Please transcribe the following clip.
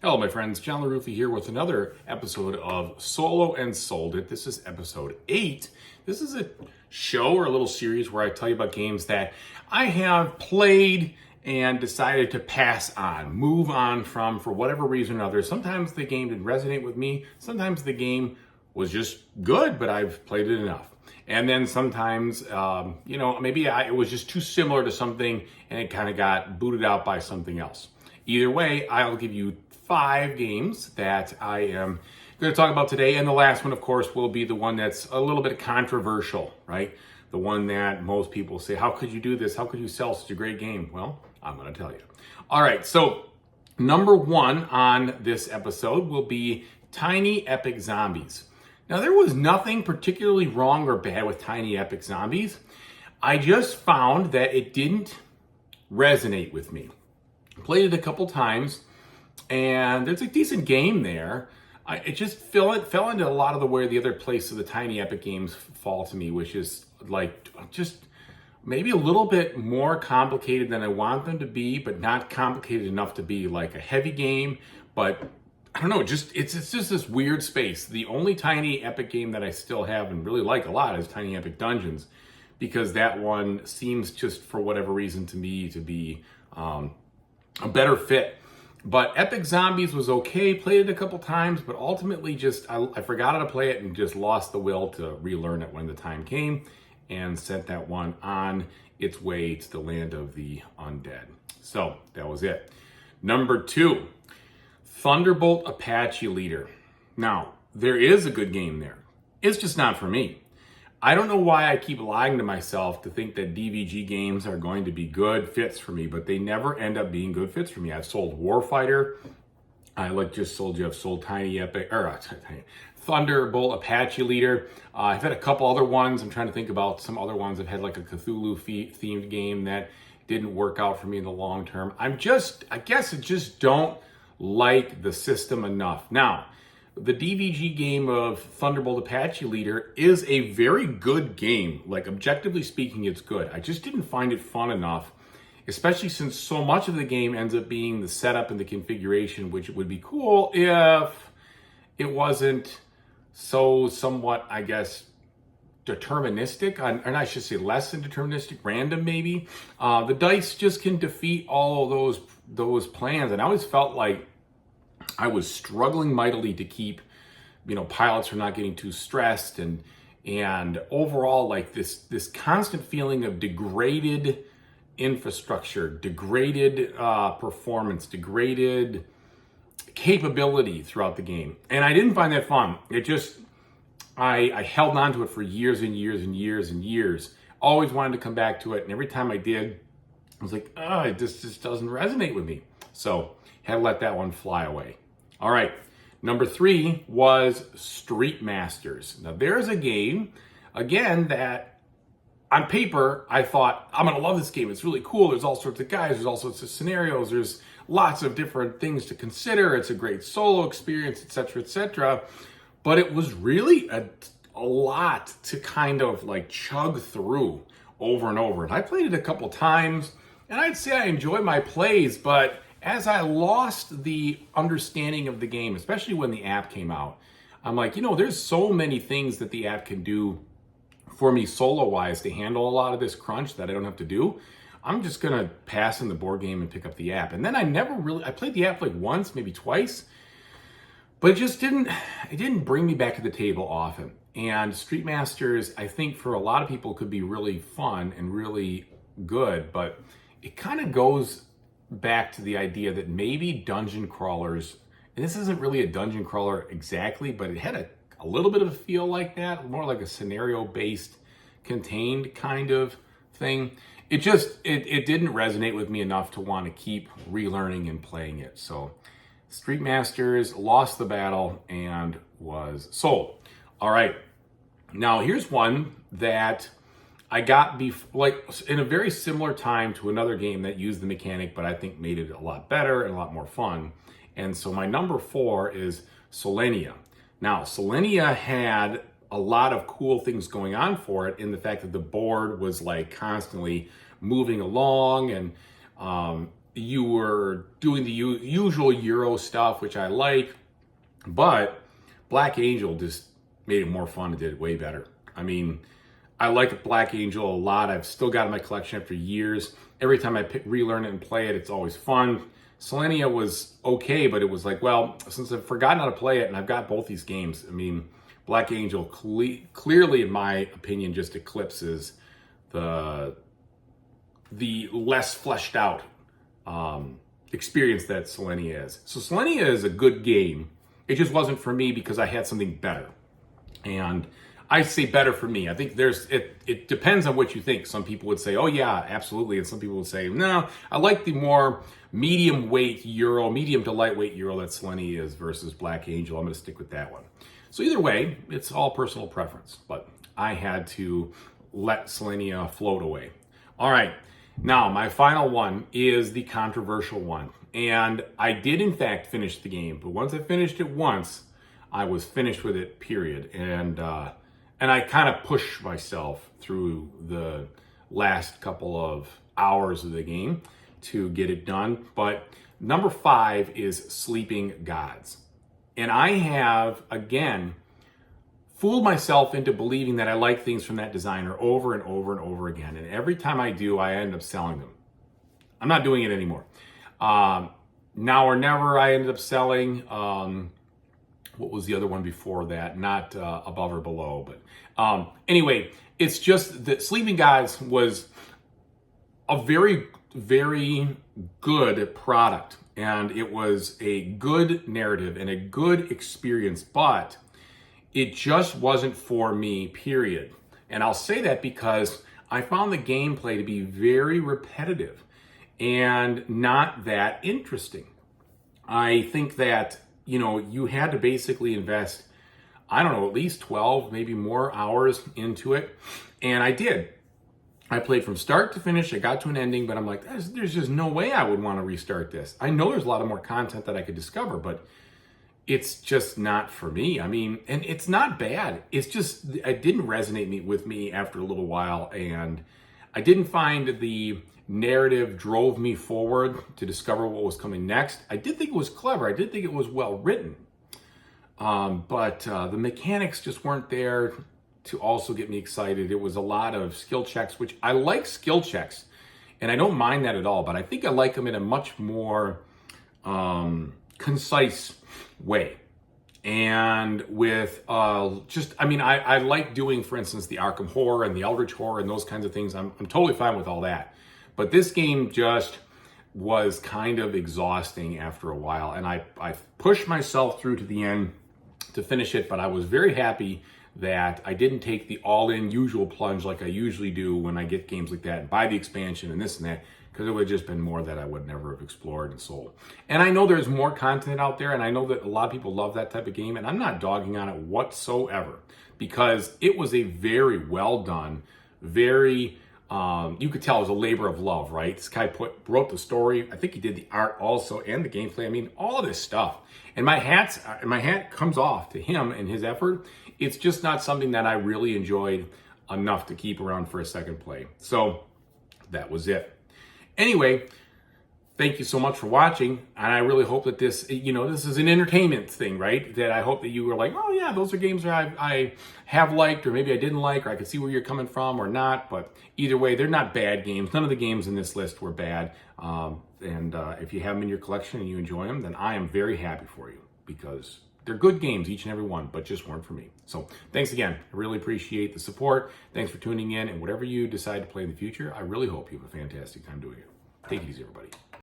Hello, my friends. John LaRuffa here with another episode of Solo and Sold It. This is episode 8. This is a show or a little series where I tell you about games that I have played and decided to pass on, move on from for whatever reason or another. Sometimes the game didn't resonate with me. Sometimes the game was just good, but I've played it enough. And then sometimes, maybe it was just too similar to something and it kind of got booted out by something else. Either way, I'll give you 5 games that I am going to talk about today. And the last one, of course, will be the one that's a little bit controversial, right? The one that most people say, how could you do this? How could you sell such a great game? Well, I'm going to tell you. All right, so number 1 on this episode will be Tiny Epic Zombies. Now, there was nothing particularly wrong or bad with Tiny Epic Zombies. I just found that it didn't resonate with me. Played it a couple times, and there's a decent game there. It just fell into a lot of the way the other place of the Tiny Epic games fall to me, which is like just maybe a little bit more complicated than I want them to be, but not complicated enough to be like a heavy game. But I don't know, it's just this weird space. The only Tiny Epic game that I still have and really like a lot is Tiny Epic Dungeons, because that one seems just for whatever reason to me to be a better fit. But Epic Zombies was okay, played it a couple times, but ultimately just I forgot how to play it and just lost the will to relearn it when the time came and sent that one on its way to the land of the undead. So that was it. Number 2, Thunderbolt Apache Leader. Now, there is a good game there. It's just not for me. I don't know why I keep lying to myself to think that DVG games are going to be good fits for me, but they never end up being good fits for me. I've sold Warfighter. I've sold Tiny Epic, Thunderbolt Apache Leader. I've had a couple other ones. I'm trying to think about some other ones. I've had like a Cthulhu themed game that didn't work out for me in the long term. I guess I just don't like the system enough. Now, the DVG game of Thunderbolt Apache Leader is a very good game. Like, objectively speaking, it's good. I just didn't find it fun enough, especially since so much of the game ends up being the setup and the configuration, which would be cool if it wasn't so somewhat, I guess, deterministic, or I should say less than deterministic, random maybe. The dice just can defeat all of those plans, and I always felt like I was struggling mightily to keep, pilots from not getting too stressed, and overall like this constant feeling of degraded infrastructure, degraded performance, degraded capability throughout the game, and I didn't find that fun. It just I held on to it for years and years and years and years. Always wanted to come back to it, and every time I did, I was like, this just doesn't resonate with me. So had to let that one fly away. All right, number 3 was Street Masters. Now there's a game, again, that on paper, I thought, I'm gonna love this game. It's really cool. There's all sorts of guys, there's all sorts of scenarios, there's lots of different things to consider. It's a great solo experience, etc., etc. But it was really a lot to kind of like chug through over and over. And I played it a couple times, and I'd say I enjoy my plays, but as I lost the understanding of the game, especially when the app came out, I'm like, there's so many things that the app can do for me solo-wise to handle a lot of this crunch that I don't have to do. I'm just gonna pass in the board game and pick up the app. And then I played the app like once, maybe twice, but it didn't bring me back to the table often. And Street Masters, I think for a lot of people could be really fun and really good, but it kind of goes back to the idea that maybe dungeon crawlers, and this isn't really a dungeon crawler exactly, but it had a little bit of a feel like that, more like a scenario-based, contained kind of thing. It didn't resonate with me enough to want to keep relearning and playing it. So Street Masters lost the battle and was sold. All right, now here's one that I got in a very similar time to another game that used the mechanic, but I think made it a lot better and a lot more fun. And so my number 4 is Selenia. Now, Selenia had a lot of cool things going on for it in the fact that the board was like constantly moving along, and you were doing the usual Euro stuff, which I like, but Black Angel just made it more fun and did it way better. I mean, I like Black Angel a lot. I've still got it in my collection after years. Every time I relearn it and play it, it's always fun. Selenia was okay, but it was like, well, since I've forgotten how to play it and I've got both these games, I mean, Black Angel clearly, in my opinion, just eclipses the less fleshed out experience that Selenia is. So Selenia is a good game. It just wasn't for me because I had something better. And I say better for me. I think it depends on what you think. Some people would say, oh yeah, absolutely. And some people would say, no, I like the more medium weight Euro, medium to lightweight Euro that Selenia is versus Black Angel. I'm going to stick with that one. So either way, it's all personal preference, but I had to let Selenia float away. All right, now my final one is the controversial one. And I did in fact finish the game, but once I finished it once, I was finished with it, period. And I kind of pushed myself through the last couple of hours of the game to get it done. But number 5 is Sleeping Gods. And I have, again, fooled myself into believing that I like things from that designer over and over and over again. And every time I do, I end up selling them. I'm not doing it anymore. Now or Never, I ended up selling. What was the other one before that? Not Above or Below. But anyway, it's just that Sleeping Gods was a very, very good product. And it was a good narrative and a good experience, but it just wasn't for me, period. And I'll say that because I found the gameplay to be very repetitive and not that interesting. I think that, you had to basically invest, I don't know, at least 12, maybe more hours into it. And I did. I played from start to finish. I got to an ending, but I'm like, there's just no way I would want to restart this. I know there's a lot of more content that I could discover, but it's just not for me. I mean, and it's not bad. It's just, it didn't resonate with me after a little while. And I didn't find the narrative drove me forward to discover what was coming next. I did think it was clever. I did think it was well written. But the mechanics just weren't there to also get me excited. It was a lot of skill checks, which I like skill checks, and I don't mind that at all, but I think I like them in a much more concise way. And with I like doing, for instance, the Arkham Horror and the Eldritch Horror and those kinds of things. I'm totally fine with all that. But this game just was kind of exhausting after a while, and I pushed myself through to the end to finish it, but I was very happy that I didn't take the all-in usual plunge like I usually do when I get games like that and buy the expansion and this and that, because it would have just been more that I would never have explored and sold. And I know there's more content out there, and I know that a lot of people love that type of game, and I'm not dogging on it whatsoever, because it was a very well done, very, you could tell it was a labor of love, right? This guy wrote the story. I think he did the art also and the gameplay. I mean, all of this stuff. And my hat comes off to him and his effort. It's just not something that I really enjoyed enough to keep around for a second play. So that was it. Anyway, thank you so much for watching. And I really hope that this is an entertainment thing, right? That I hope that you were like, oh yeah, those are games that I have liked, or maybe I didn't like, or I could see where you're coming from or not. But either way, they're not bad games. None of the games in this list were bad. If you have them in your collection and you enjoy them, then I am very happy for you, because they're good games, each and every one, but just weren't for me. So thanks again. I really appreciate the support. Thanks for tuning in. And whatever you decide to play in the future, I really hope you have a fantastic time doing it. Take it easy, everybody.